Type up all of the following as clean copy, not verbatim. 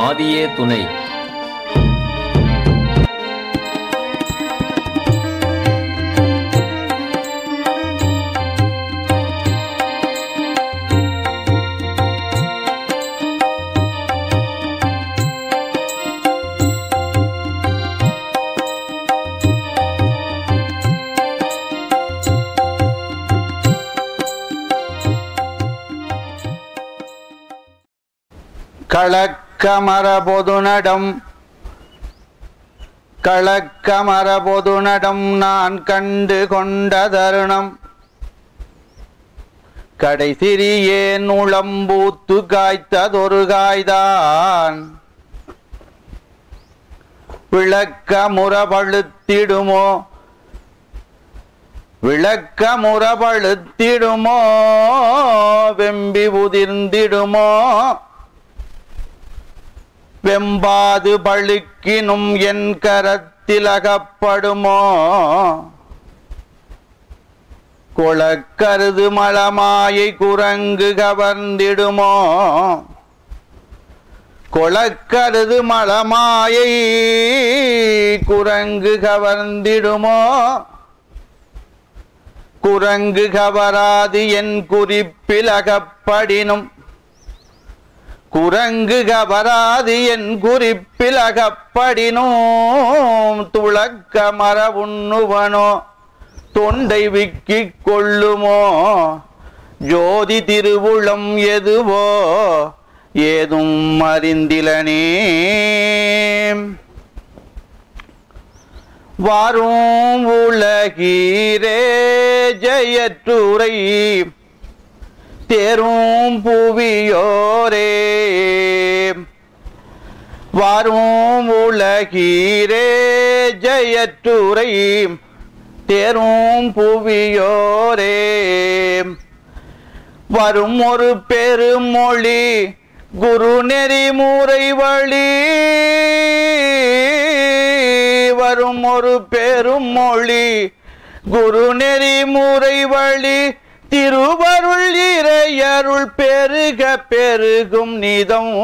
ஆதியே துணை. களக்கமர பொதுநடம் களக்கமர பொதுநடம் நான் கண்டு கொண்ட தருணம் கடைசிறியே நுளம்பூத்து காய்த்ததொரு காய்தான் விளக்க முறபழுத்திடுமோ விளக்க முறபழுத்திடுமோ வெம்பி உதிர்ந்திடுமோ வெம்பாது பழுக்கினும் என் கரத்தில் அகப்படுமோ கொளக்கருது மலமாயை குரங்கு கவர்ந்திடுமோ கொளக்கருது மலமாயை குரங்கு கவர்ந்திடுமோ குரங்கு கவராது என் குறிப்பில் அகப்படினும் குரங்கு கவராது என் குறிப்பில் அகப்படினும் துளக்க மர உண்ணுவனோ தொண்டை விக்கிக் கொள்ளுமோ ஜோதி திருவுளம் எதுவோ ஏதும் அறிந்திலனே வாரும் உலகீரே ஜெயற்றுரை தேரும் புவியோரே வாரும் உலகீரே ஜெயற்றுரை தேரும் புவியோரே வரும் ஒரு பெருமொழி குரு நெறிமுறை வழி வரும் ஒரு பெருமொழி குரு நெறிமுறை வழி திருவருள் இறையருள் பெருக பெருகும் நிதம்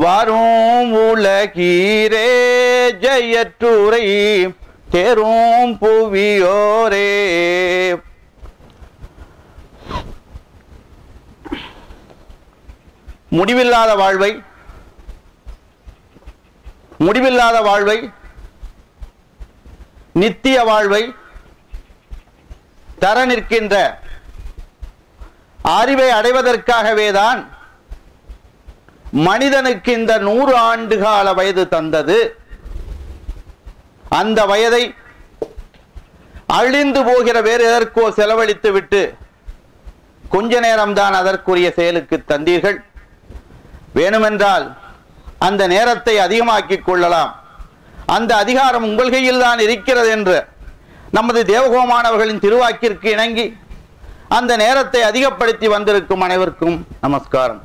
வரும் உலகீரே ஜெயற்றுரை தேரும் புவியோரே. முடிவில்லாத வாழ்வை முடிவில்லாத வாழ்வை நித்திய வாழ்வை தர நிற்கின்ற அறிவை அடைவதற்காகவேதான் மனிதனுக்கு இந்த 100 ஆண்டு கால வயது தந்தது. அந்த வயதை அழிந்து போகிற வேறு எதற்கோ செலவழித்து விட்டு கொஞ்ச நேரம்தான் அதற்குரிய செயலுக்கு தந்தீர்கள். வேணுமென்றால் அந்த நேரத்தை அதிகமாக்கிக் கொள்ளலாம், அந்த அதிகாரம் உங்கள் கையில் தான் இருக்கிறது என்று நமது தேவகோமானவர்களின் திருவாக்கிற்கு இணங்கி அந்த நேரத்தை அதிகப்படுத்தி வந்திருக்கும் அனைவருக்கும் நமஸ்காரம்.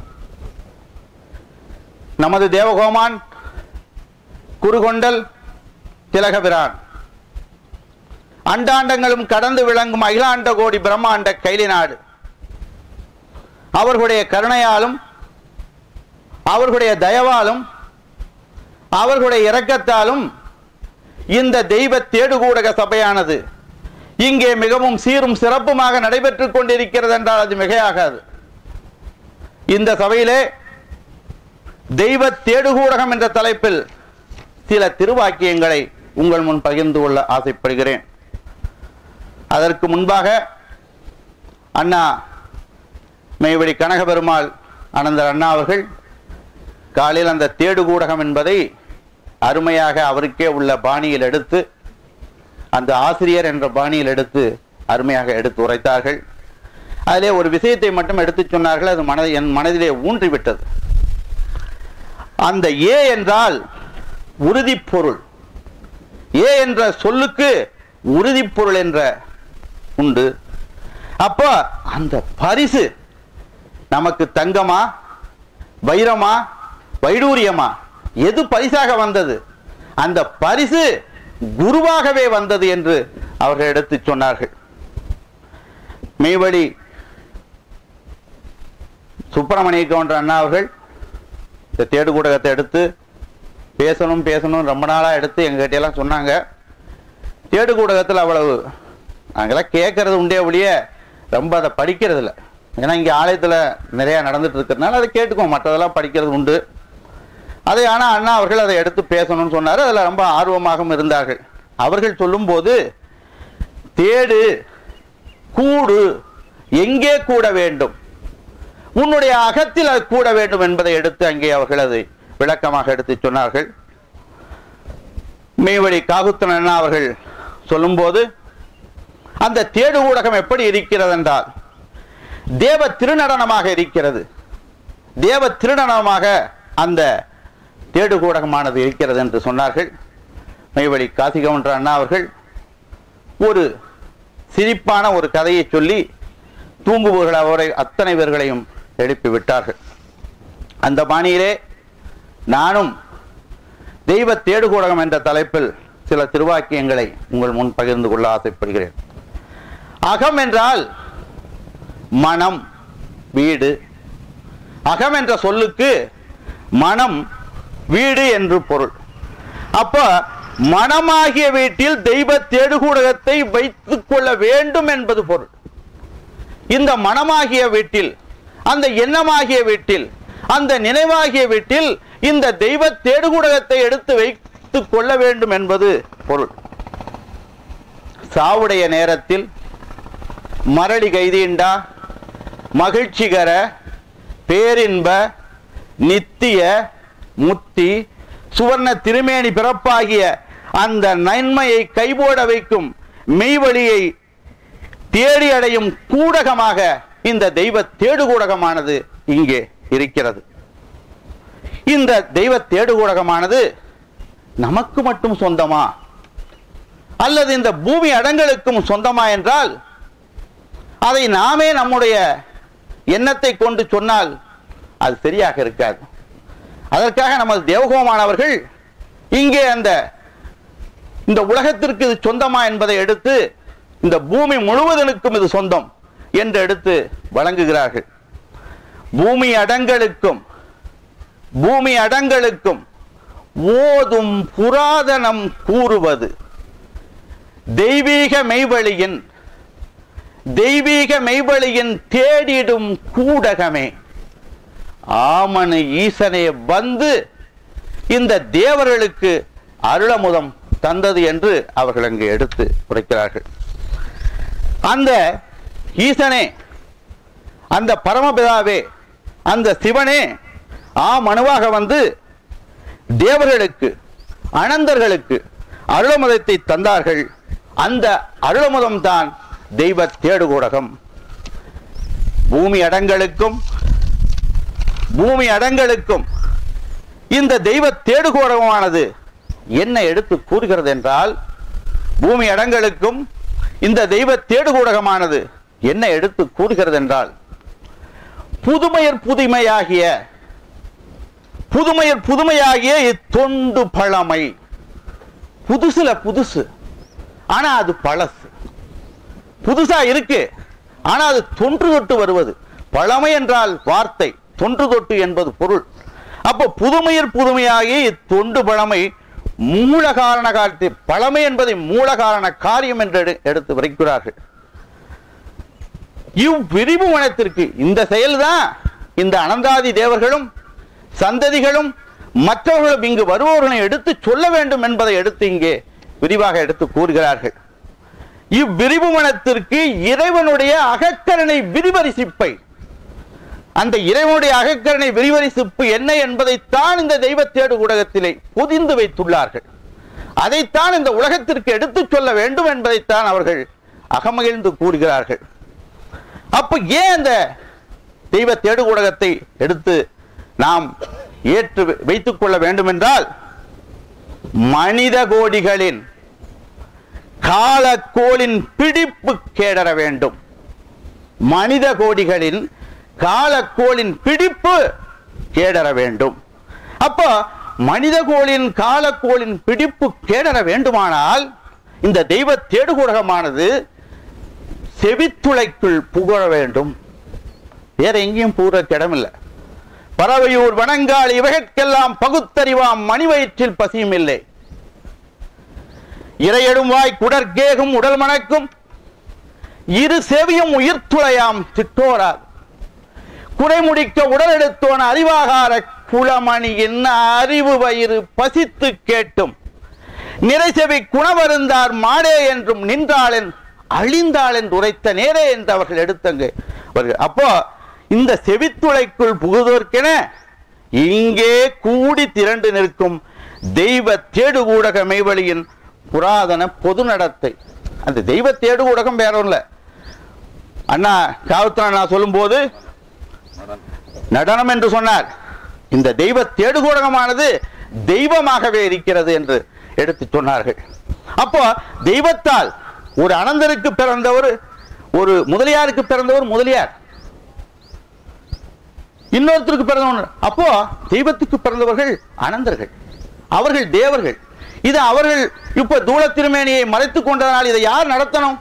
நமது தேவகோமான் குருகொண்டல் திலகபிரான் அண்டாண்டங்களும் கடந்து விளங்கும் அகிலாண்ட கோடி பிரம்மாண்ட கைலி நாடு அவர்களுடைய கருணையாலும் அவர்களுடைய தயவாலும் அவர்களுடைய இரக்கத்தாலும் இந்த தெய்வ தேடுகூடக சபையானது இங்கே மிகவும் சீரும் சிறப்புமாக நடைபெற்றுக் கொண்டிருக்கிறது என்றால் அது மிகையாகாது. இந்த சபையிலே தெய்வ தேடுகூடகம் என்ற தலைப்பில் சில திருவாக்கியங்களை உங்கள் முன் பகிர்ந்து கொள்ள ஆசைப்படுகிறேன். அதற்கு முன்பாக அண்ணா மெய்வழி கனகபெருமாள் அனந்தர் அண்ணா அவர்கள் காலையில் அந்த தேடுகூடகம் என்பதை அருமையாக அவருக்கே உள்ள பாணியில் எடுத்து, அந்த ஆசிரியர் என்ற பாணியில் எடுத்து அருமையாக எடுத்து உரைத்தார்கள். அதிலே ஒரு விஷயத்தை மட்டும் எடுத்து சொன்னார்கள், அது என் மனதிலே ஊன்றிவிட்டது. அந்த ஏ என்றால் உறுதிப்பொருள். ஏ என்ற சொல்லுக்கு உறுதிப்பொருள் என்ற உண்டு. அப்போ அந்த பரிசு நமக்கு தங்கமா, வைரமா, வைடூரியமா, எது பரிசாக வந்தது? அந்த பரிசு குருவாகவே வந்தது என்று அவர்கள் எடுத்து சொன்னார்கள். மெய்வழி சுப்பிரமணிய கவுண்டர் அண்ணா அவர்கள் இந்த தேடு கூடகத்தை எடுத்து பேசணும் ரொம்ப நாளாக எடுத்து எங்ககிட்டலாம் சொன்னாங்க. தேடு கூடகத்தில் அவ்வளவு நாங்களாம் கேட்கறது உண்டே ஒழிய ரொம்ப அதை படிக்கிறது இல்லை. ஏன்னா இங்கே ஆலயத்தில் நிறையா நடந்துட்டு இருக்கிறதுனால அதை கேட்டுக்குவோம், மற்றதெல்லாம் படிக்கிறது உண்டு. அதை ஆனால் அண்ணா அவர்கள் அதை எடுத்து பேசணும்னு சொன்னார். அதில் ரொம்ப ஆர்வமாகவும் இருந்தார்கள். அவர்கள் சொல்லும்போது தேடு, கூடு, எங்கே கூட வேண்டும், உன்னுடைய அகத்தில் அது கூட வேண்டும் என்பதை எடுத்து அங்கே அவர்கள் அதை விளக்கமாக எடுத்து சொன்னார்கள். மெய்வழி காகுத்தன் அண்ணா அவர்கள் சொல்லும்போது அந்த தேடு ஊடகம் எப்படி இருக்கிறது என்றால் தேவ திருநடனமாக இருக்கிறது. தேவ திருநடனமாக அந்த தேடு ஊடகமானது இருக்கிறது என்று சொன்னார்கள். மெய்வழி காசிகவுன்ற அண்ணா அவர்கள் ஒரு சிரிப்பான ஒரு கதையை சொல்லி தூங்குபவர்கள் அவரை அத்தனை பேர்களையும் எழுப்பி விட்டார்கள். அந்த பாணியிலே நானும் தெய்வ தேடுகூடகம் என்ற தலைப்பில் சில திருவாக்கியங்களை உங்கள் முன் பகிர்ந்து கொள்ள ஆசைப்படுகிறேன். அகம் என்றால் மனம், வீடு. அகம் என்ற சொல்லுக்கு மனம், வீடு என்று பொருள். அப்ப மனமாகிய வீட்டில் தெய்வ தேடுகூடகத்தை வைத்துக் கொள்ள வேண்டும் என்பது பொருள். இந்த மனமாகிய வீட்டில், அந்த எண்ணமாகிய வீட்டில், அந்த நினைவாகிய வீட்டில் இந்த தெய்வ தேடுகூடகத்தை எடுத்து வைத்துக் கொள்ள வேண்டும் என்பது பொருள். சாவுடைய நேரத்தில் மரளி கைதீண்டா மகிழ்ச்சிகர பேரின்ப நித்திய முத்தி சுவர்ண திருமேனி பிறப்பாகிய அந்த நன்மையை கைபோட வைக்கும் மெய்வழியை தேடி அடையும் கூடகமாக இந்த தெய்வ தேடுகூடகமானது இங்கே இருக்கிறது. இந்த தெய்வ தேடுகூடகமானது நமக்கு மட்டும் சொந்தமா அல்லது இந்த பூமி அடங்களுக்கும் சொந்தமா என்றால் அதை நாமே நம்முடைய எண்ணத்தை கொண்டு சொன்னால் அது சரியாக இருக்காது. அதற்காக நமது தேவகோமானவர்கள் இங்கே இந்த உலகத்திற்கு இது சொந்தமா என்பதை எடுத்து இந்த பூமி முழுவதற்கும் இது சொந்தம் என்று எடுத்து வழங்குகிறார்கள். பூமி அடங்களுக்கும் ஓதும் புராதனம் கூறுவது தெய்வீக மெய்வழியின் தேடிடும் கூடகமே. ஆமனு ஈசனே வந்து இந்த தேவர்களுக்கு அருளமுதம் தந்தது என்று அவர்கள் அங்கு எடுத்து உரைக்கிறார்கள். அந்த ஈசனே, அந்த பரமபிதாவே, அந்த சிவனே மனுவாக வந்து தேவர்களுக்கு, அனந்தர்களுக்கு அருளமுதத்தை தந்தார்கள். அந்த அருளமுதம் தான் தெய்வ தேடுகூடகம். பூமி அடங்களுக்கும் இந்த தெய்வ தேடுகூடகமானது என்ன எடுத்து கூறுகிறது என்றால், பூமி அடங்களுக்கும் இந்த தெய்வ தேடுகூடகமானது என்ன எடுத்து கூறுகிறது என்றால், புதுமையாகிய இத்தொண்டு பழமை. புதுசு ஆனா அது பழசு. புதுசா இருக்கு ஆனா அது தொன்று தொட்டு வருவது. பழமை என்றால் வார்த்தை, தொன்று தொட்டு என்பது பொருள். அப்போ புதுமையாகிய இத்தொண்டு பழமை மூல காரண காலத்தில், பழமை என்பதை மூல காரண காரியம் என்று எடுத்து வைக்கிறார்கள். இவ்விரிவு மனத்திற்கு இந்த செயல்தான் இந்த அனந்தாதி தேவர்களும் சந்ததிகளும் மற்றவர்களும் இங்கு வருபவர்களை எடுத்து சொல்ல வேண்டும் என்பதை எடுத்து இங்கே விரிவாக எடுத்து கூறுகிறார்கள். இவ்விரிவு மனத்திற்கு இறைவனுடைய அகக்கரணை விரிவரிசிப்பை, அந்த இறைவனுடைய அகக்கரணை விரிவரிசிப்பு என்ன என்பதைத்தான் இந்த தெய்வ தேடுகூடகத்திலே பொதிந்து வைத்துள்ளார்கள். அதைத்தான் இந்த உலகத்திற்கு எடுத்து சொல்ல வேண்டும் என்பதைத்தான் அவர்கள் அகமகிழ்ந்து கூறுகிறார்கள். அப்ப ஏன் அந்த தெய்வ தேடுகூடகத்தை எடுத்து நாம் ஏற்று வைத்துக் கொள்ள வேண்டும் என்றால், மனித கோடிகளின் காலக்கோளின் பிடிப்பு கேடற வேண்டும். மனித கோடிகளின் காலக்கோளின் பிடிப்பு கேடற வேண்டும். அப்போ மனித கோளின் காலக்கோளின் பிடிப்பு கேடற வேண்டுமானால் இந்த தெய்வ தேடுகூடகமானது செவித்துளைக்குள் புகழ வேண்டும். வேற எங்கேயும் புகிற இடமில்லை. பறவையூர் வணங்கால் இவைகெல்லாம் பகுத்தறிவாம் மணி வயிற்றில் பசியும் இல்லை. இரையடும் வாய் குடற்கேகும் உடல் மணக்கும் இரு செவியும் உயிர் துளையாம் திட்டோரார் குறைமுடிக்க உடல் எடுத்தோன அறிவாகார குளமணி என்ன அறிவு வயிறு பசித்து கேட்டும் நிறைசெவி குணவருந்தார் மாடே என்றும் நின்றாளென் அழிந்தாள் என்று உரைத்த நேரே என்று அவர்கள் எடுத்தங்க. அப்போ இந்த செவித்துளைக்குள் புகுதோர்க்கென இங்கே கூடி திரண்டு நிற்கும் தெய்வ தேடு ஊடக மெய்வழியின் புராதன பொது நடத்தை. அந்த தெய்வ தேடு ஊடகம் வேற ஒன்றும் இல்லை. அண்ணா காவத்தனா சொல்லும் போது நடனம் என்று சொன்னார். இந்த தெய்வ தேடு ஊடகமானது தெய்வமாகவே இருக்கிறது என்று எடுத்து சொன்னார்கள். அப்போ தெய்வத்தால் ஒரு அனந்தருக்கு பிறந்தவர், ஒரு முதலியாருக்கு பிறந்தவர் முதலியார், இன்னொருத்தருக்கு பிறந்தவர். அப்போ தெய்வத்துக்கு பிறந்தவர்கள் அனந்தர்கள், அவர்கள் தேவர்கள். இது அவர்கள் இப்ப தூள திருமேனியை மறைத்துக் கொண்டதனால் இதை யார் நடத்தணும்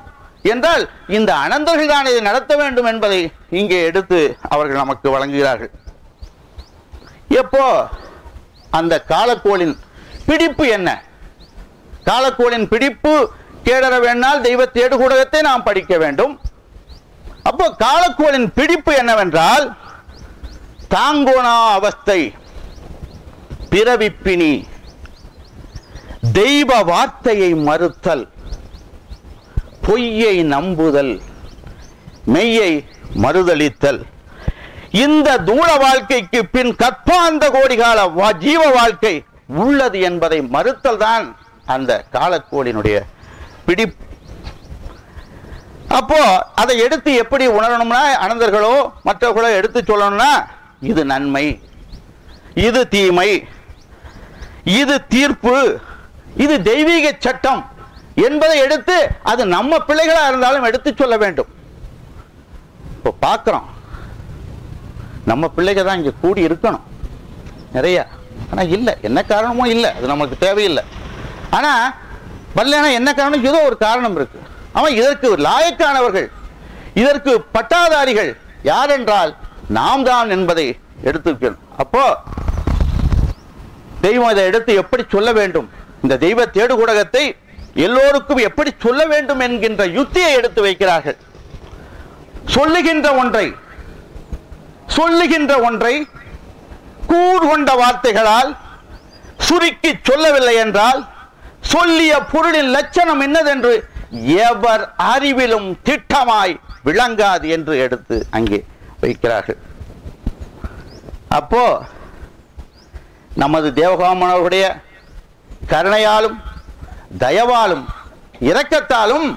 என்றால் இந்த அனந்தர்கள் தான் இதை நடத்த வேண்டும் என்பதை இங்கே எடுத்து அவர்கள் நமக்கு வழங்குகிறார்கள். எப்போ அந்த காலக்கோளின் பிடிப்பு என்ன? காலக்கோளின் பிடிப்பு கேடற வேண்டால் தெய்வ தேடு ஊடகத்தை நாம் படிக்க வேண்டும். அப்போ காலக்கோளின் பிடிப்பு என்னவென்றால் தாங்கோனா அவஸ்தை, பிறவிப்பினி, தெய்வ வார்த்தையை மறுத்தல், பொய்யை நம்புதல், மெய்யை மறுதளித்தல். இந்த தூள வாழ்க்கைக்கு பின் கற்பாந்த கோடிகால ஜீவ வாழ்க்கை உள்ளது என்பதை மறுத்தல் தான் அந்த காலக்கோளினுடைய பிடிப்பு. அப்போ அதை எடுத்து எப்படி உணரணும்னா அனந்தர்களோ மற்றவர்களோ எடுத்து சொல்லணும்னா இது நன்மை, இது தீமை, இது தீர்ப்பு, இது தெய்வீக சட்டம் என்பதை எடுத்து அது நம்ம பிள்ளைகளா இருந்தாலும் எடுத்து சொல்ல வேண்டும். இப்போ பார்க்கிறோம் நம்ம பிள்ளைகள் தான் இங்க கூடி இருக்கணும் நிறைய, ஆனா இல்லை, என்ன காரணமோ இல்லை, அது நமக்கு தேவையில்லை. ஆனா வரலனா என்ன காரணம்? ஏதோ ஒரு காரணம் இருக்கு. அவன் இதற்கு லாயக்கானவர்கள், இதற்கு பட்டாதாரிகள் யார் என்றால் நாம் தான் என்பதை எடுத்துக்கணும். அப்போ தெய்வம் இதை எடுத்து எப்படி சொல்ல வேண்டும், இந்த தெய்வ தேடு ஊடகத்தை எல்லோருக்கும் எப்படி சொல்ல வேண்டும் என்கின்ற யுக்தியை எடுத்து வைக்கிறார்கள். சொல்லுகின்ற ஒன்றை கூர்கொண்ட வார்த்தைகளால் சுருக்கி சொல்லவில்லை என்றால் சொல்லிய பொருளின் லட்சணம் என்னதென்று எவர் அறிவிலும் திட்டமாய் விளங்காது என்று எடுத்து அங்கே வைக்கிறார்கள். அப்போ நமது தேவகாமனவருடைய கருணையாலும் தயவாலும் இரக்கத்தாலும்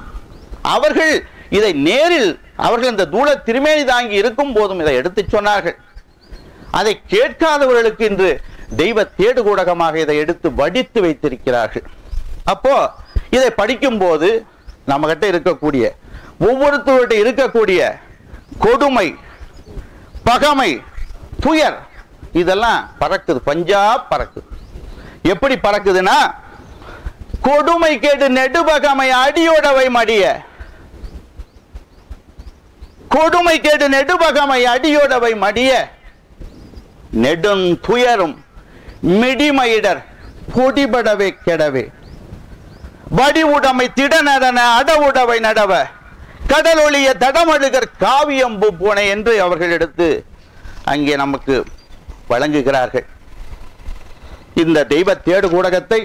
அவர்கள் இதை நேரில் அவர்கள் இந்த தூள திருமேனி தாங்கி இருக்கும் போதும் இதை எடுத்து சொன்னார்கள். அதை கேட்காதவர்களுக்கு இன்று தெய்வ தேடு ஊடகமாக இதை எடுத்து வடித்து வைத்திருக்கிறார்கள். அப்போ இதை படிக்கும் போது நம்ம கிட்ட இருக்கக்கூடிய ஒவ்வொருத்தருடைய இருக்கக்கூடிய கொடுமை, பகமை, துயர் இதெல்லாம் பறக்குது, பஞ்சா பறக்குது. எப்படி பறக்குதுன்னா கொடுமை கேடு நெடுபகமை அடியோடவை மடிய, கொடுமை கேடு நெடுபகமை அடியோடவை மடிய, நெடும் துயரும் மிடிமயிடர் பொடிபடவே கெடவே, வடிவுடைமை திடநடன அடவுடவை நடவ, கடலொழிய தடமழுகர் காவியம்பு போன என்று அவர்கள் எடுத்து அங்கே நமக்கு வழங்குகிறார்கள். இந்த தெய்வ தேடு ஊடகத்தை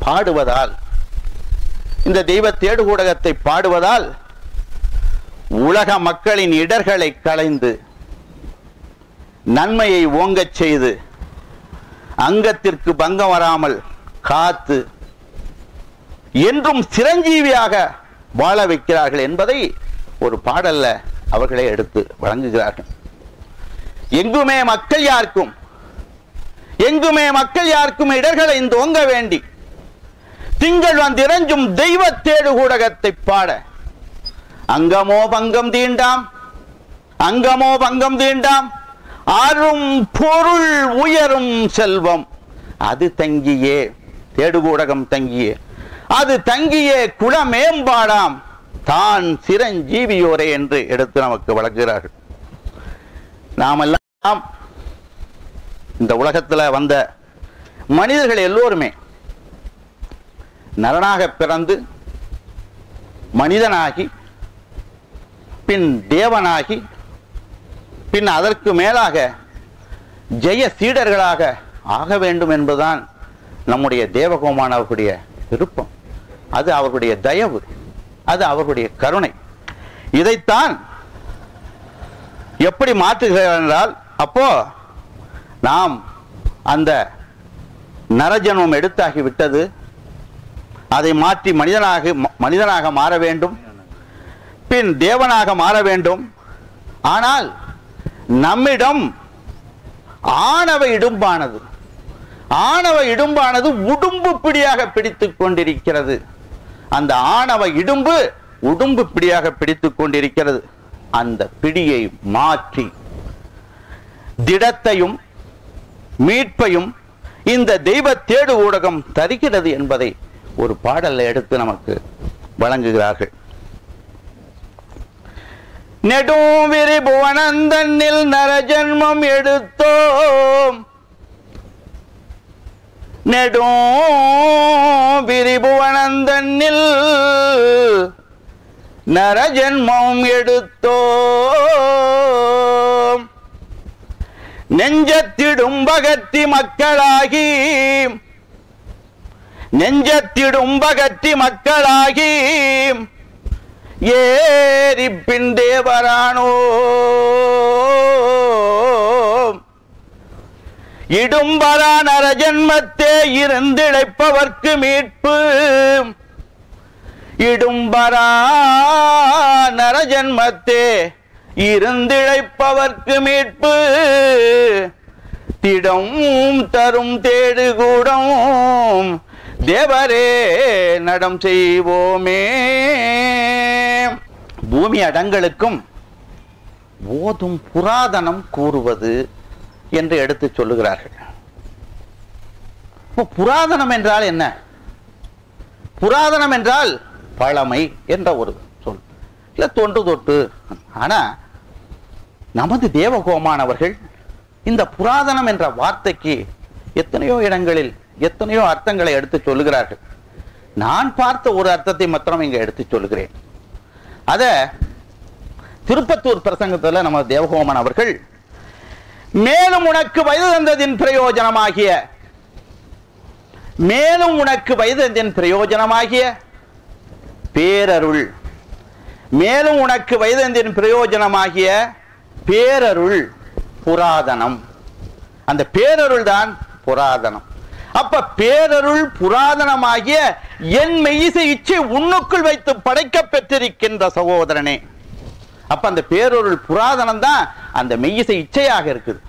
பாடுவதால், இந்த தெய்வ தேடு ஊடகத்தை பாடுவதால் உலக மக்களின் இடர்களை களைந்து நன்மையை ஓங்கச் செய்து அங்கத்திற்கு பங்கம் வராமல் காத்து என்றும் சிரஞ்சீவியாக வாழ வைக்கிறார்கள் என்பதை ஒரு பாடல்ல அவர்களே எடுத்து வழங்குகிறார்கள். எங்குமே மக்கள் யாருக்கும், எங்குமே மக்கள் யாருக்கும் இடர்களை ஓங்க வேண்டி திங்கள் வந்திரஞ்சும் தெய்வ தேடு ஊடகத்தை பாட, அங்கமோ பங்கம் தீண்டாம், அங்கமோ பங்கம் தீண்டாம், அரும் பொருள் உயரும் செல்வம் அது தங்கியே, தேடு ஊடகம் தங்கியே, அது தங்கியே குலமேம்பாடாம் தான் சிரஞ்சீவியோரே என்று எடுத்து நமக்கு வழங்குகிறார்கள். நாமெல்லாம் இந்த உலகத்தில் வந்த மனிதர்கள் எல்லோருமே நரனாக பிறந்து மனிதனாகி பின் தேவனாகி பின் அதற்கு மேலாக ஜெய சீடர்களாக ஆக வேண்டும் என்பதுதான் நம்முடைய தேவகோமான் அவர்களுடைய விருப்பம். அது அவர்களுடைய தயவு, அது அவர்களுடைய கருணை. இதைத்தான் எப்படி மாற்றுகிறார் என்றால், அப்போ நாம் அந்த நரஜன்மம் எடுத்தாகி விட்டது, அதை மாற்றி மனிதனாக மாற வேண்டும், பின் தேவனாக மாற வேண்டும். ஆனால் நம்மிடம் ஆணவ இடும்பானது உடும்பு பிடியாக பிடித்துக் கொண்டிருக்கிறது. அந்த ஆணவ இடும்பு உடும்பு பிடியாக பிடித்துக் கொண்டிருக்கிறது. அந்த பிடியை மாற்றி திடத்தையும் மீட்பையும் இந்த தெய்வ தேடு ஊடகம் தருகிறது என்பதை ஒரு பாடல்ல எடுத்து நமக்கு வழங்குகிறார்கள். நெடும் விரிபுவனந்தன்னில் நரஜன்மம் எடுத்தோம், நெடும் விரிபுவனந்தன்னில் நரஜன்மம் எடுத்தோம். நெஞ்சத்திடும் பகத்தி மக்களாகி ஏறி பின் தேவரானோ இடும்பரா நரஜன்மத்தே இருந்திழைப்பவர்க்கு மீட்பு, இடும்பரா நரஜன்மத்தே இருந்திழைப்பவர்க்கு மீட்பு, திடம் தரும் தேடு கூடம் தேவரே நடம் செய்வோமே. பூமி அடங்களுக்கும் ஓதும் புராதனம் கூறுவது என்று எடுத்து சொல்லுகிறார்கள். புராதனம் என்றால் என்ன? புராதனம் என்றால் பழமை என்ற ஒரு சொல், இல்ல தொன்று தொட்டு. ஆனா நமது தேவகோமான் அவர்கள் இந்த புராதனம் என்ற வார்த்தைக்கு எத்தனையோ இடங்களில் எத்தனையோ அர்த்தங்களை எடுத்து சொல்லுகிறார்கள். நான் பார்த்த ஒரு அர்த்தத்தை மாத்திரம் இங்க எடுத்து சொல்லுகிறேன். அத திருப்பத்தூர் பிரசங்கத்தில் நம்ம தேவகோமான் அவர்கள் மேலும் உனக்கு வயது தந்ததின் பிரயோஜனமாகிய பேரருள், மேலும் உனக்கு வயதந்தின் பிரயோஜனமாகிய பேரருள் புராதனம். அந்த பேரருள் தான் புராதனம். அப்ப பேரருள் புராதனமாகிய என் மெய்யிசை இச்சை உன்னுக்குள் வைத்து படைக்க பெற்றிருக்கின்ற சகோதரனே. அப்ப அந்த பேரருள் புராதனம் தான் அந்த மெய்யிசை இச்சையாக இருக்குது.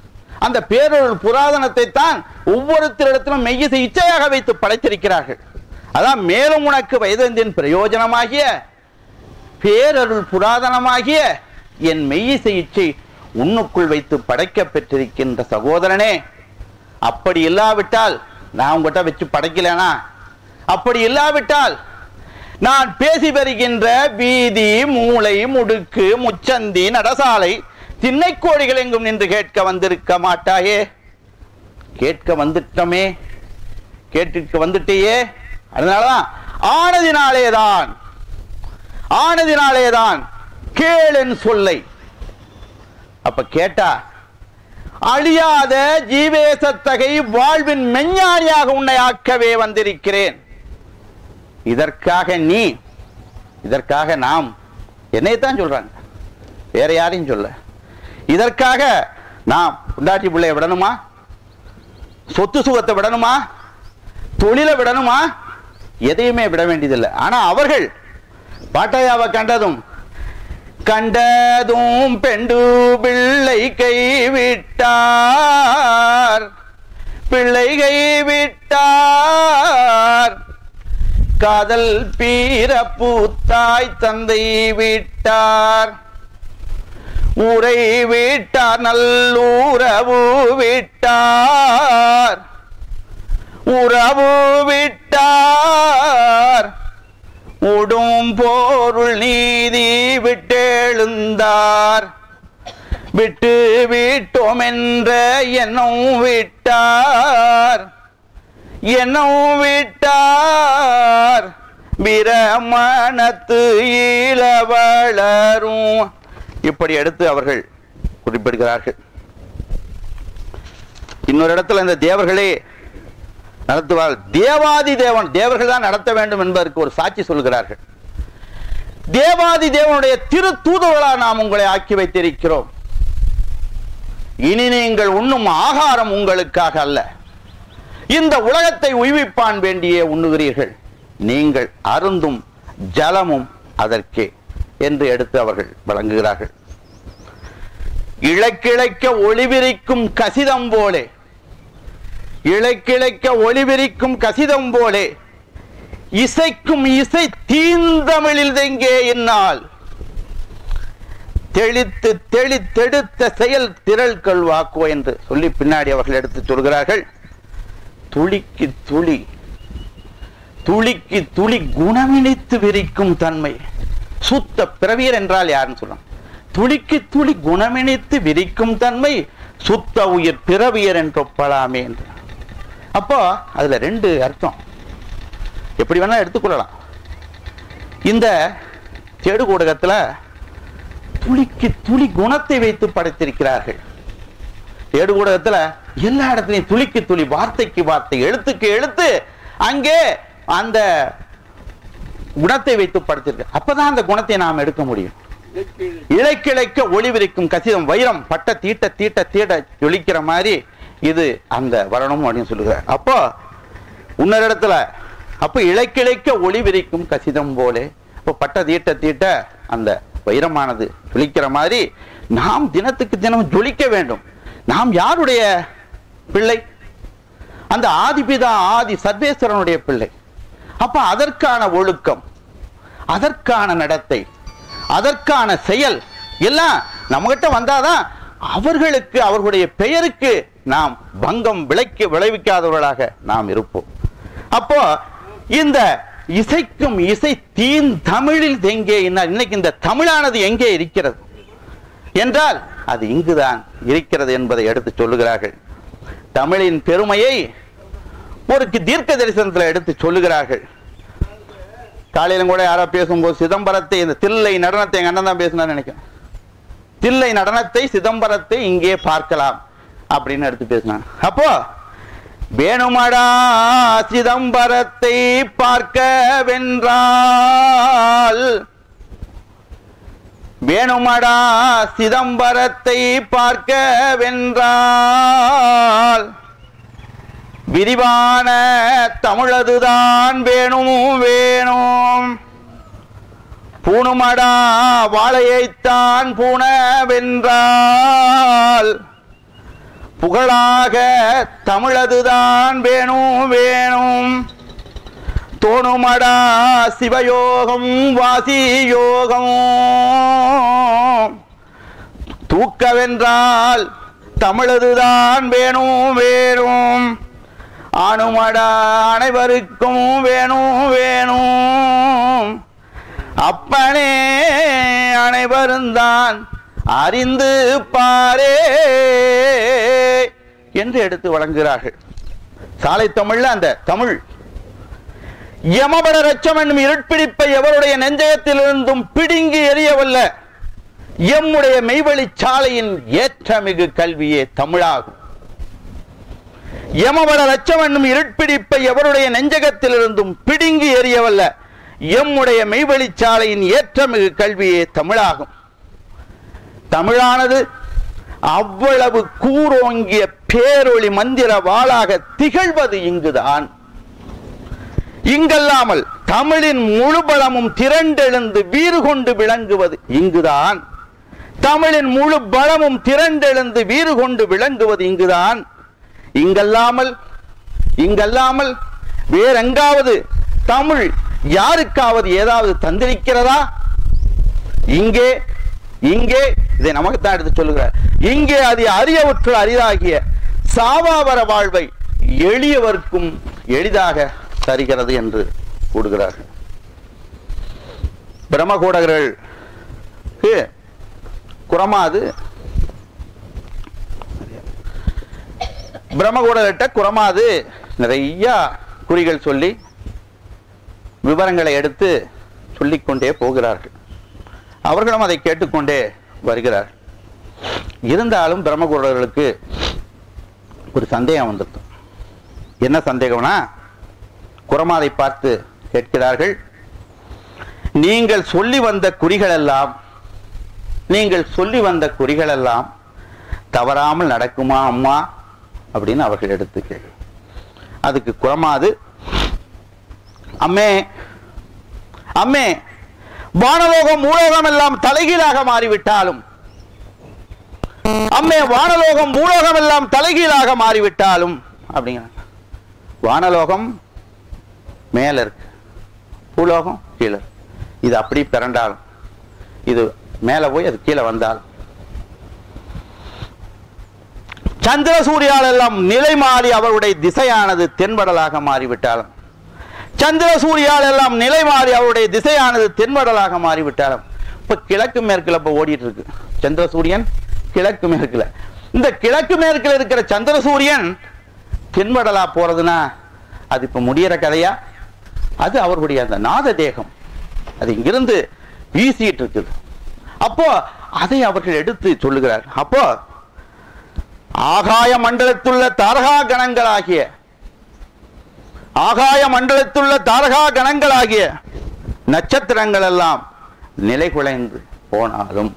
அந்த பேரருள் புராதனத்தை தான் ஒவ்வொருத்தரிடத்திலும் மெய்யிசை இச்சையாக வைத்து படைத்திருக்கிறார்கள். அதான் மேலும் உனக்கு வயதந்தின் பிரயோஜனமாகிய பேரருள் புராதனமாகிய என் மெய்யிசை இச்சை உன்னுக்குள் வைத்து படைக்க பெற்றிருக்கின்ற சகோதரனே. அப்படி இல்லாவிட்டால் நான் உங்ககிட்ட வச்சு படைக்கலனா, அப்படி இல்லாவிட்டால் நான் பேசி வருகின்ற வீதி மூளை முடுக்கு முச்சந்தி நடசாலை திண்ணை கோடிகள் எங்கும் நின்று கேட்க வந்திருக்க மாட்டாயே. கேட்க வந்துட்டோமே, கேட்டுக்க வந்துட்டேயே. அதனாலதான் ஆனதினாலேதான் கேளன் சொல்லை. அப்ப கேட்டா அழியாத ஜீவேசத்தகை வாழ்வின் மெஞ்ஞானியாக உன்னை ஆக்கவே வந்திருக்கிறேன். இதற்காக நாம் என்னைத்தான் சொல்றாங்க, வேற யாரையும் சொல்ல. இதற்காக நாம் பொண்டாட்டி பிள்ளைய விடணுமா, சொத்து சுகத்தை விடணுமா, தொழிலை விடணுமா? எதையுமே விட வேண்டியதில்லை. ஆனா அவர்கள் பாட்டையாவை கண்டதும் பெண்டு பிள்ளை கைவிட்டார், காதல் பீரப்பூத்தாய் தந்தை விட்டார், ஊரை விட்டார் நல்லூரவு விட்டார், உடும் பொருள் நீதி விட்டெழுந்தார், விட்டு விட்டோம் என்ற எண்ணம் விட்டார், எண்ணம் விட்டார். பிரமணத்து இளவளரும். இப்படி எடுத்து அவர்கள் குறிப்பிடுகிறார்கள். இன்னொரு இடத்துல இந்த தேவர்களே நடத்துவார். தேவாதி தேவன், தேவர்கள் தான் நடத்த வேண்டும் என்பதற்கு ஒரு சாட்சி சொல்கிறார்கள். தேவாதி தேவனுடைய திரு தூதுவர்களாக நாம் உங்களை ஆக்கி வைத்திருக்கிறோம். இனி நீங்கள் உண்ணும் ஆகாரம் உங்களுக்காக அல்ல, இந்த உலகத்தை உய்விப்பான் வேண்டியே உண்ணுகிறீர்கள், நீங்கள் அருந்தும் ஜலமும் அதற்கே என்று எடுத்து அவர்கள் வழங்குகிறார்கள். இழைக்கிழைக்க ஒளிவிரிக்கும் கசிதம் போலே, இழைக்கிழைக்க ஒளிவிரிக்கும் கசிதம் போலே இசைக்கும் இசை தீந்தமிழில் எங்கே என்னால் தெளித்து தெளித்தெடுத்த செயல் திரள் கல்வாக்கோ என்று சொல்லி பின்னாடி அவர்கள் எடுத்து சொல்கிறார்கள். துளிக்கு துளி, துளிக்கு துளி குணமிழித்து விரிக்கும் தன்மை. சுத்த பிறவியர் என்றால் யாருன்னு சொல்லலாம். துளிக்கு துளி குணமிழித்து விரிக்கும் தன்மை சுத்த உயிர் பிறவியர் என்றொப்பலாமே என்று. அப்போ அதுல ரெண்டு அர்த்தம் எப்படி வேணா எடுத்துக்கொள்ளலாம். இந்த தேடு கூடகத்துல துளிக்கு துளி குணத்தை வைத்து படைத்திருக்கிறார்கள். தேடு கூடகத்துல எல்லா இடத்துலையும் துளிக்கு துளி, வார்த்தைக்கு வார்த்தை, எழுத்துக்கு எழுத்து அங்கே அந்த குணத்தை வைத்து படைத்திருக்க. அப்பதான் அந்த குணத்தை நாம் எடுக்க முடியும். இழைக்கிழைக்க ஒளிவிரிக்கும் கசிதம், வைரம் பட்ட தீட்ட தீட்ட தீட்ட ஒழிக்கிற மாதிரி இது அந்த வரணும் அப்படின்னு சொல்லுகிறார். அப்போ இன்னொரு இடத்துல அப்ப இழைக்கிழைக்க ஒளிவிரிக்கும் கசிதம் போலே, அப்போ பட்ட தீட்ட தீட்ட அந்த வைரமானது ஜொலிக்கிற மாதிரி நாம் தினத்துக்கு தினம் ஜொலிக்க வேண்டும். நாம் யாருடைய பிள்ளை? அந்த ஆதிபிதா ஆதி சர்வேஸ்வரனுடைய பிள்ளை. அப்ப அதற்கான ஒழுக்கம், அதற்கான நடத்தை, அதற்கான செயல் எல்லாம் நம்மகிட்ட வந்தாதான் அவர்களுக்கு, அவர்களுடைய பெயருக்கு நாம் பங்கம் விளைவிக்காதவர்களாக நாம் இருப்போம். அப்போ இந்த இசைக்கும் இசை தீன் தமிழில் எங்கே, இன்னைக்கு இந்த தமிழானது எங்கே இருக்கிறது என்றால் அது இங்குதான் இருக்கிறது என்பதை எடுத்து சொல்லுகிறார்கள். தமிழின் பெருமையை ஒரு தீர்க்க தரிசனத்தில் எடுத்து சொல்லுகிறார்கள். காலையிலும் கூட யாரோ பேசும்போது சிதம்பரத்தை, இந்த தில்லை நடனத்தை எங்க அண்ணன் தான் பேசினான்னு நினைக்கிறேன். தில்லை நடனத்தை, சிதம்பரத்தை இங்கே பார்க்கலாம் அப்படின்னு எடுத்து பேசினாங்க. அப்போ வேணுமடா சிதம்பரத்தை பார்க்க வென்றால், வேணுமடா சிதம்பரத்தை பார்க்க வென்றால் விரிவான தமிழதுதான் வேணும் வேணும். பூணுமடா வாழையைத்தான் பூண வென்றால் புகழாக தமிழதுதான் வேணும் வேணும். தோணுமடா சிவயோகம் வாசி யோகம் தூக்கவென்றால் தமிழதுதான் வேணும் வேணும். ஆணுமடா அனைவருக்கும் வேணும் வேணும். அப்பனே அனைவரும் தான் அறிந்து பாரே என்று எடுத்து வழங்குகிறார்கள். சாலை தமிழ்ல அந்த தமிழ் யமபட ரச்சம் என்னும் இருட்பிடிப்பை எவருடைய நெஞ்சகத்திலிருந்தும் பிடுங்கி எறியவல்ல எம்முடைய மெய்வழி சாலையின் ஏற்றமிகு கல்வியே தமிழாகும். யமபட ரச்சம் என்னும் இருட்பிடிப்பை எவருடைய நெஞ்சகத்திலிருந்தும் பிடுங்கி எறியவல்ல எம்முடைய மெய்வழி சாலையின் ஏற்றமிகு கல்வியே தமிழாகும். தமிழானது அவ்வளவு கூரோங்கிய பேரொளி மந்திர வாளாக திகழ்வது இங்குதான். இங்கல்லாமல் தமிழின் முழு பலமும் திரண்டெழுந்து வீறு கொண்டு விளங்குவது இங்குதான். தமிழின் முழு பலமும் திரண்டெழுந்து வீறு கொண்டு விளங்குவது இங்குதான். இங்கல்லாமல் வேறெங்காவது தமிழ் யாருக்காவது ஏதாவது தந்திருக்கிறதா? இங்கே இதை நமக்குத்தான் எடுத்து சொல்லுகிறார். இங்கே அது அரியவற்று அரிதாகிய சாவாவர வாழ்வை எளியவர்க்கும் எளிதாக தருகிறது என்று கூறுகிறார்கள். பிரம்மகூடகர்கள் குரமாது பிரம்மகூடர்கிட்ட குரமாது நிறைய குறிகள் சொல்லி விவரங்களை எடுத்து சொல்லிக்கொண்டே போகிறார்கள். அவர்களும் அதை கேட்டுக்கொண்டே வருகிறார்கள். இருந்தாலும் பிரம்மகூடர்களுக்கு ஒரு சந்தேகம் வந்தது. என்ன சந்தேகம்னா, குரமாதை பார்த்து கேட்கிறார்கள், நீங்கள் சொல்லி வந்த குறிகள் எல்லாம் தவறாமல் நடக்குமா அம்மா அப்படின்னு அவர்கள் எடுத்து கேள்வி. அதுக்கு குரமாது, அம்மே அம்மே, வானலோகம் மூலோகம் எல்லாம் தலைகீழாக மாறிவிட்டாலும், அம்மே வானலோகம் மூலோகம் எல்லாம் தலைகீழாக மாறிவிட்டாலும் அப்படிங்கிற, வானலோகம் மேல இருக்கு, பூலோகம் கீழே, இது அப்படி பிறண்டாலும், இது மேல போய் அது கீழே வந்தாலும், சந்திர சூரியால் எல்லாம் நிலை மாறி அவருடைய திசையானது தென்படலாக மாறிவிட்டாலும், சந்திர சூரியால் எல்லாம் நிலை மாறி அவருடைய திசையானது தென்படலாக மாறிவிட்டாலும், இப்ப கிழக்கு மேற்குல இப்ப ஓடிட்டு இருக்கு சந்திர சூரியன், கிழக்கு மேற்குல. இந்த கிழக்கு மேற்குல இருக்கிற சந்திர சூரியன் தென்படலா போறதுன்னா அது இப்ப முடியற கதையா? அது அவருடைய அந்த நாத தேகம், அது இங்கிருந்து வீசிட்டு இருக்குது. அப்போ அதை அவர்கள் எடுத்து சொல்லுகிறார். அப்போ ஆகாய மண்டலத்துள்ள தாரகா கணங்களாகிய நட்சத்திரங்கள் எல்லாம் நிலை குலைந்து போனாலும்,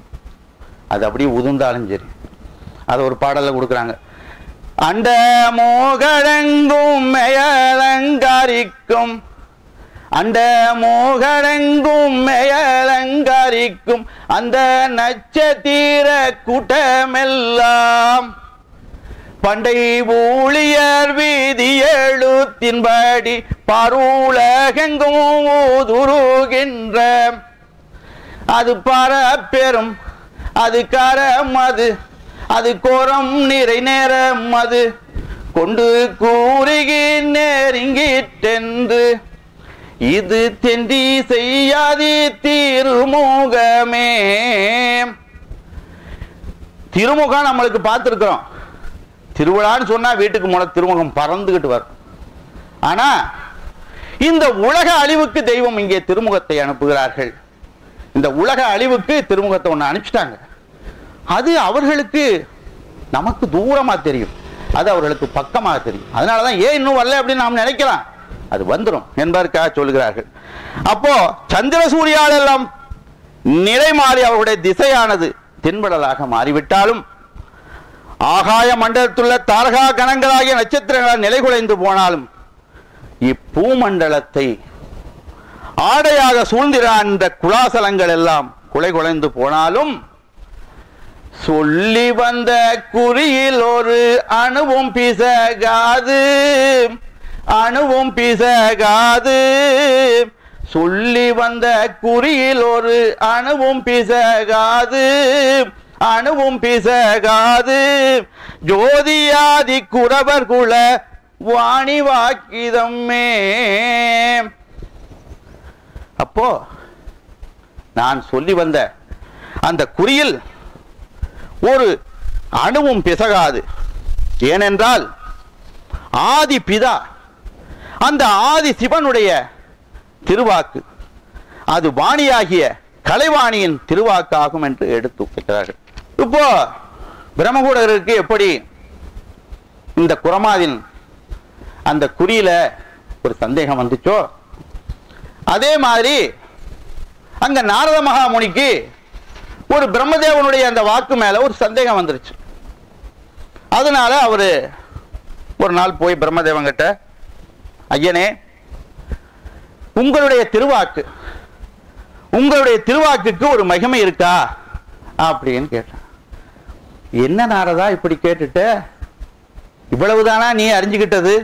அது அப்படியே உதிர்ந்தாலும் சரி, அது ஒரு பாடல்ல கொடுக்குறாங்க. அண்ட மோகடெங்கும் மேலங்கரிக்கும், அண்ட மோகடெங்கும் மேலங்கரிக்கும் அந்த நட்சத்திர கூட்டமெல்லாம் பண்டை ஊழியர் வீதி எழுத்தின்படி பருளகெங்கும் ஊதுருகின்ற, அது பரப்பெரும் அது கரம், அது கோரம் நிறை நேரம், அது கொண்டு கூறுகி நெருங்கிட்டென்று, இது தென்றி செய்யாதி திருமுகமே. திருமுகம் நம்மளுக்கு பார்த்திருக்கிறோம். திருவிழான்னு சொன்னா வீட்டுக்கு முன்ன திருமுகம் பறந்துகிட்டு வரும். ஆனா இந்த உலக அழிவுக்கு தெய்வம் இங்கே திருமுகத்தை அனுப்புகிறார்கள். இந்த உலக அழிவுக்கு திருமுகத்தை ஒண்ணு அனுப்பிச்சிட்டாங்க. அது அவர்களுக்கு நமக்கு தூரமா தெரியும், அது அவர்களுக்கு பக்கமாக தெரியும். அதனாலதான் ஏன் இன்னும் வரல அப்படின்னு நாம் நினைக்கலாம், அது வந்துடும் என்பதற்காக சொல்கிறார்கள். அப்போ சந்திர சூரியால் எல்லாம் நிலை மாறி அவருடைய திசையானது தென்படலாக மாறிவிட்டாலும், ஆகாய மண்டலத்துள்ள தாரகா கணங்களாகிய நட்சத்திரங்களால் நிலை குலைந்து போனாலும், இப்பூமண்டலத்தை ஆடையாக சூழ்ந்திரான் இந்த குலாசலங்கள் எல்லாம் குலைந்து போனாலும், சொல்லி வந்த குறியில் ஒரு அணுவும் பிசகாது, சொல்லி வந்த குறியில் ஒரு அணுவும் பிசகாது, ஜோதியாதி குரவர் குல வாணி வாக்கிதம்மே. அப்போ நான் சொல்லி வந்த அந்த குறியில் ஒரு அணுவும் பிசகாது. ஏனென்றால் ஆதி பிதா, அந்த ஆதி சிவனுடைய திருவாக்கு, அது வாணியாகிய கலைவாணியின் திருவாக்காகும் என்று எடுத்து வைக்கிறார்கள். இப்போ பிரம்மகூடருக்கு எப்படி இந்த குரமாதின் அந்த குறியில ஒரு சந்தேகம் வந்துச்சோ, அதே மாதிரி அங்க நாரத மகாமுனிக்கு ஒரு பிரம்மதேவனுடைய அந்த வாக்கு மேல ஒரு சந்தேகம் வந்துருச்சு. அதனால அவரு ஒரு நாள் போய் பிரம்மதேவன் கிட்ட, ஐயனே, உங்களுடைய திருவாக்குக்கு ஒரு மகிமை இருக்கா அப்படின்னு கேட்டான். என்ன நாரதா இப்படி கேட்டுட்ட, இவ்வளவுதானா நீ அறிஞ்சுக்கிட்டது,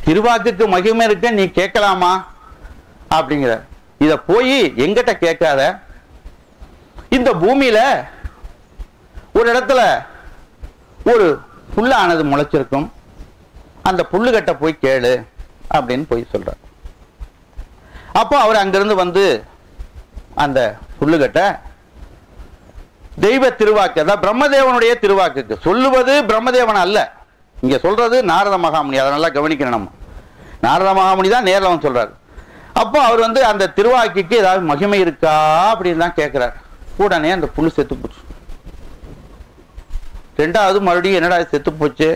திருவாக்குக்கு மகிமை இருக்க நீ கேட்கலாமா அப்படிங்கிற. இத போய் எங்கிட்ட கேட்காத, இந்த பூமியில ஒரு இடத்துல ஒரு புல்லானது முளைச்சிருக்கும், அந்த புல்லுகட்ட போய் கேளு அப்படின்னு போய் சொல்ற. அப்போ அவர் அங்கிருந்து வந்து அந்த புல்லுகட்ட தெய்வ திருவாக்கு, அதாவது பிரம்மதேவனுடைய திருவாக்குக்கு சொல்லுவது பிரம்மதேவன் அல்ல, இங்க சொல்றது நாரத மகாமுனி, அதை நல்லா கவனிக்கணும். நம்ம நாரத மகாமுனி தான் நேரில் வந்து சொல்றாரு. அப்போ அவர் வந்து அந்த திருவாக்கிக்கு ஏதாவது மகிமை இருக்கா அப்படின்னு தான் கேட்கிறார். உடனே அந்த புல்லு செத்து போச்சு. ரெண்டாவது மறுபடியும் என்னடா செத்து போச்சு,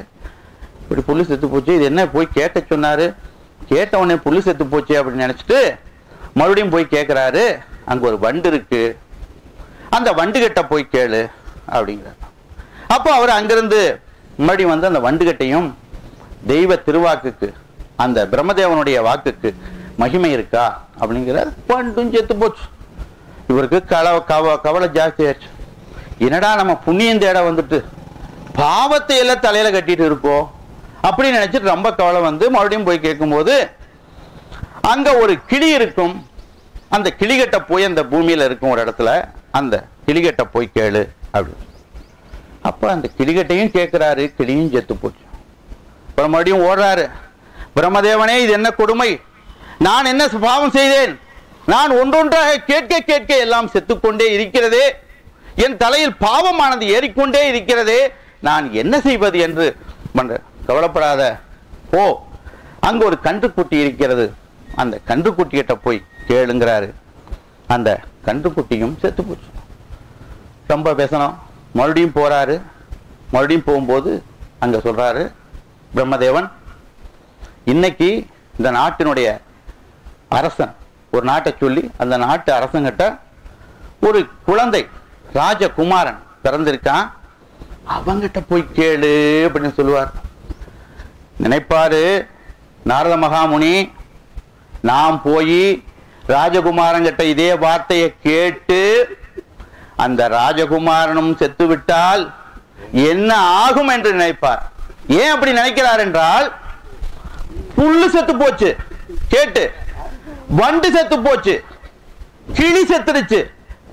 இப்படி புல்லு செத்து போச்சு, இது என்ன போய் கேட்க சொன்னாரு, கேட்ட உடனே புல்லு செத்து போச்சு அப்படின்னு நினைச்சிட்டு மறுபடியும் போய் கேட்கிறாரு. அங்க ஒரு வண்டு இருக்கு, அந்த வண்டு கிட்ட போய் கேளு அப்படிங்கிறார். அப்போ அவர் அங்கிருந்து மறுபடியும் வந்து அந்த வண்டுகட்டையும் தெய்வ திருவாக்குக்கு, அந்த பிரம்மதேவனுடைய வாக்குக்கு மகிமை இருக்கா அப்படிங்கிறார். வண்டும் செத்து போச்சு. இவருக்கு கவலை ஜாஸ்தி ஆயிடுச்சு. என்னடா நம்ம புண்ணியம் தேட வந்துட்டு பாவத்தை எல்லாம் தலையில கட்டிட்டு இருக்கோம் அப்படின்னு நினைச்சிட்டு ரொம்ப கவலை வந்து மறுபடியும் போய் கேட்கும்போது அங்க ஒரு கிளி இருக்கும். அந்த கிளிகட்ட போய் அந்த பூமியில இருக்கும் ஒரு இடத்துல, அந்த கிளிகட்ட போய் கேளு அப்படின்னு. அப்ப அந்த கிளிகட்டையும் கேட்கிறாரு, கிளியும் செத்து போச்சு. அப்புறம் மறுபடியும் ஓடுறாரு. பிரம்மதேவனே, இது என்ன கொடுமை, நான் என்ன பாவம் செய்தேன், நான் ஒன்றொன்றாக கேட்க கேட்க எல்லாம் செத்துக்கொண்டே இருக்கிறதே, என் தலையில் பாவமானது ஏறிக்கொண்டே இருக்கிறதே, நான் என்ன செய்வது என்று கவலைப்படாத போ, அங்க ஒரு கன்றுக்குட்டி இருக்கிறது, அந்த கன்றுக்குட்டி கிட்ட போய் கேளுங்கிறாரு. அந்த கன்றுக்குட்டியும் செத்து போச்சு. ரொம்ப பேசணும். மறுபடியும் போறாரு. மறுபடியும் போகும்போது அங்க சொல்றாரு பிரம்மதேவன், இன்னைக்கு இந்த நாட்டினுடைய அரசன் ஒரு நாட்டை சொல்லி அந்த நாட்டு அரசங்கிட்ட ஒரு குழந்தை ராஜகுமாரன் பிறந்திருக்கான், அவங்கிட்ட போய் கேளு அப்படின்னு சொல்லுவார். நினைப்பாரு நாரத மகாமுனி, நாம் போய் ராஜகுமாரங்கிட்ட இதே வார்த்தையை கேட்டு அந்த ராஜகுமாரனும் செத்து விட்டால் என்ன ஆகும் என்று நினைப்பார். ஏன் அப்படி நினைக்கிறார் என்றால், புல்லு செத்து போச்சு கேட்டு, வண்டு செத்து போச்சு, கிளி செத்துருச்சு,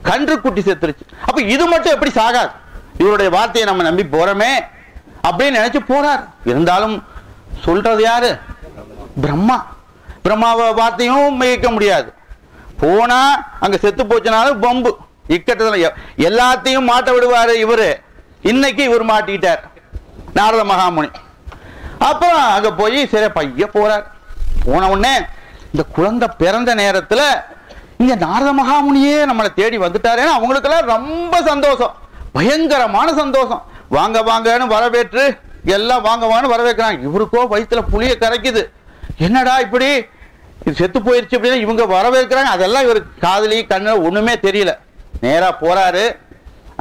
கன்றுக்குட்டி செத்துருச்சு. அப்ப இது மட்டும் எப்படி சாகாது, இவருடைய வார்த்தையை நம்ம நம்பி போறோமே அப்படின்னு நினைச்சு போறார். இருந்தாலும் சொல்றது யாரு? பிரம்மா. பிரம்மாவை வார்த்தையும் மிகைக்க முடியாது. போனா அங்க செத்து போச்சுனாலும் பம்பு இக்கட்டத்துல எல்லாத்தையும் மாட்ட விடுவாரு இவரு. இன்னைக்கு இவர் மாட்டிட்டார் நாரத மகாமுனி. அப்ப அங்க போய் சரி பைய போறார். போன உடனே இந்த குழந்தை பிறந்த நேரத்துல இங்க நாரத மகாமுனியே நம்மளை தேடி வந்துட்டாரு. அவங்களுக்கெல்லாம் ரொம்ப சந்தோஷம், பயங்கரமான சந்தோஷம். வாங்க வாங்கன்னு வரவேற்று எல்லாம் வாங்க வாங்கன்னு வரவேற்கிறாங்க. இவருக்கோ வயிற்றுல புளிய கரைக்குது, என்னடா இப்படி இது செத்து போயிருச்சு அப்படின்னு இவங்க வரவேற்கிறாங்க. அதெல்லாம் இவருக்கு காதலி கண்ணு ஒண்ணுமே தெரியல. நேரா போறாரு.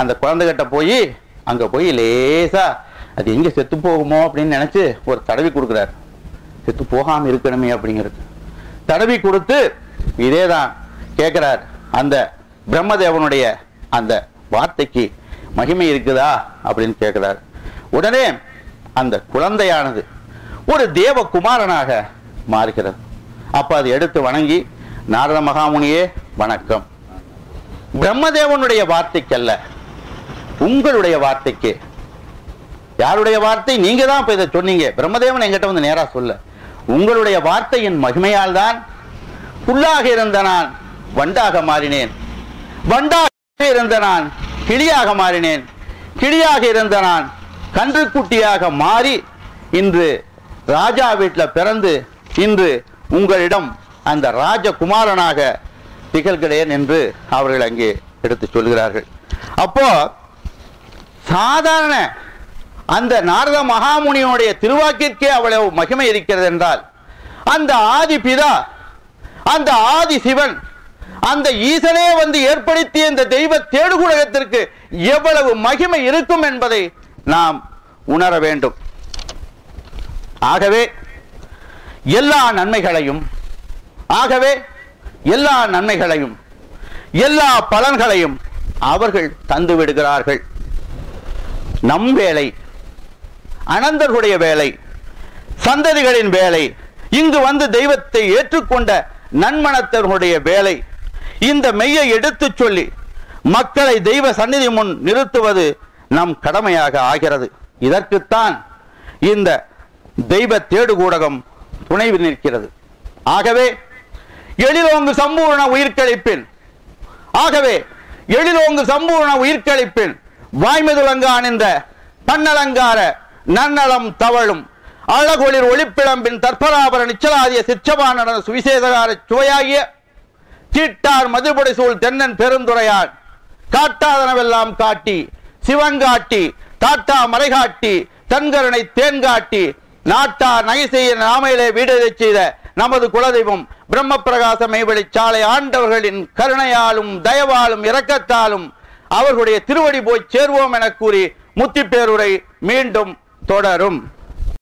அந்த குழந்தைகிட்ட போய் அங்க போய் லேசா அது எங்க செத்து போகுமோ அப்படின்னு நினைச்சு ஒரு தடவி கொடுக்குறாரு. செத்து போகாம இருக்கணுமே அப்படிங்கிறது தடவி கொடுத்து இதேதான் கேட்கிறார். அந்த பிரம்மதேவனுடைய அந்த வார்த்தைக்கு மகிமை இருக்குதா அப்படின்னு கேட்கிறார். உடனே அந்த குழந்தையானது ஒரு தேவகுமாரனாக மாறுகிறது. அப்ப அதை எடுத்து வணங்கி, நாரத மகாமுனியே வணக்கம், பிரம்மதேவனுடைய வார்த்தைக்கல்ல, உங்களுடைய வார்த்தைக்கு. யாருடைய வார்த்தை? நீங்க தான் இப்ப இதை சொன்னீங்க. பிரம்மதேவன் என்கிட்ட வந்து நேரா சொல்ல, உங்களுடைய வார்த்தையின் மகிமையால் தான் புல்லாக இருந்த நான் வண்டாக மாறினேன், வண்டாக இருந்த நான் கிளியாக மாறினேன், கிளியாக இருந்த நான் கன்றுக்குட்டியாக மாறி இன்று ராஜா வீட்டில் பிறந்து இன்று உங்களிடம் அந்த ராஜகுமாரனாக திகழ்கிறேன் என்று அவர்கள் அங்கே எடுத்து சொல்கிறார்கள். அப்போ சாதாரண அந்த நாரத மகாமுனியுடைய திருவாக்கிற்கே அவ்வளவு மகிமை இருக்கிறது என்றால், அந்த ஆதி பிதா, அந்த ஆதி சிவன், அந்த ஈசனே வந்து ஏற்படுத்திய இந்த தெய்வ தேடுகுலகத்திற்கு எவ்வளவு மகிமை இருக்கும் என்பதை நாம் உணர வேண்டும். ஆகவே எல்லா நன்மைகளையும் எல்லா பலன்களையும் அவர்கள் தந்து விடுகிறார்கள். நம் வேலை, அனந்தர்களுடைய வேலை, சந்ததிகளின் வேலை, இங்கு வந்து தெய்வத்தை ஏற்றுக்கொண்ட நன்மனத்தர்களுடைய வேலை, இந்த மெய்யை எடுத்து சொல்லி மக்களை தெய்வ சந்நிதி முன் நிறுத்துவது நம் கடமையாக ஆகிறது. இதற்குத்தான் இந்த தெய்வ தேடுகூடகம் துணை நிற்கிறது. ஆகவே எழிலோங்கு சம்பூர்ண உயிர்கழிப்பின், வாய்மை துலங்கான் இந்த பன்னலங்கார நன்னலம் தவழும் அழகொளிர் ஒளிப்பிளம்பின் தற்பராபர நிச்சலாதிய சிற்றமான நடன சுவிசேஷகார சுவையாகிய தீட்டார் மதுபுடை சூழ் தென்னன் பெருந்துரையான் காட்டாதனவெல்லாம் காட்டி சிவங்காட்டி தாட்டா மறைகாட்டி தன்கருணை தேன்காட்டி நாட்டார் நகை செய்ய நாமையிலே வீடு செய்த நமது குலதெய்வம் பிரம்ம பிரகாச மெய்வெளி சாலை ஆண்டவர்களின் கருணையாலும் தயவாலும் இரக்கத்தாலும் அவர்களுடைய திருவடி போய் சேர்வோம் என கூறி முத்திப்பேருரை மீண்டும் தொடரும்.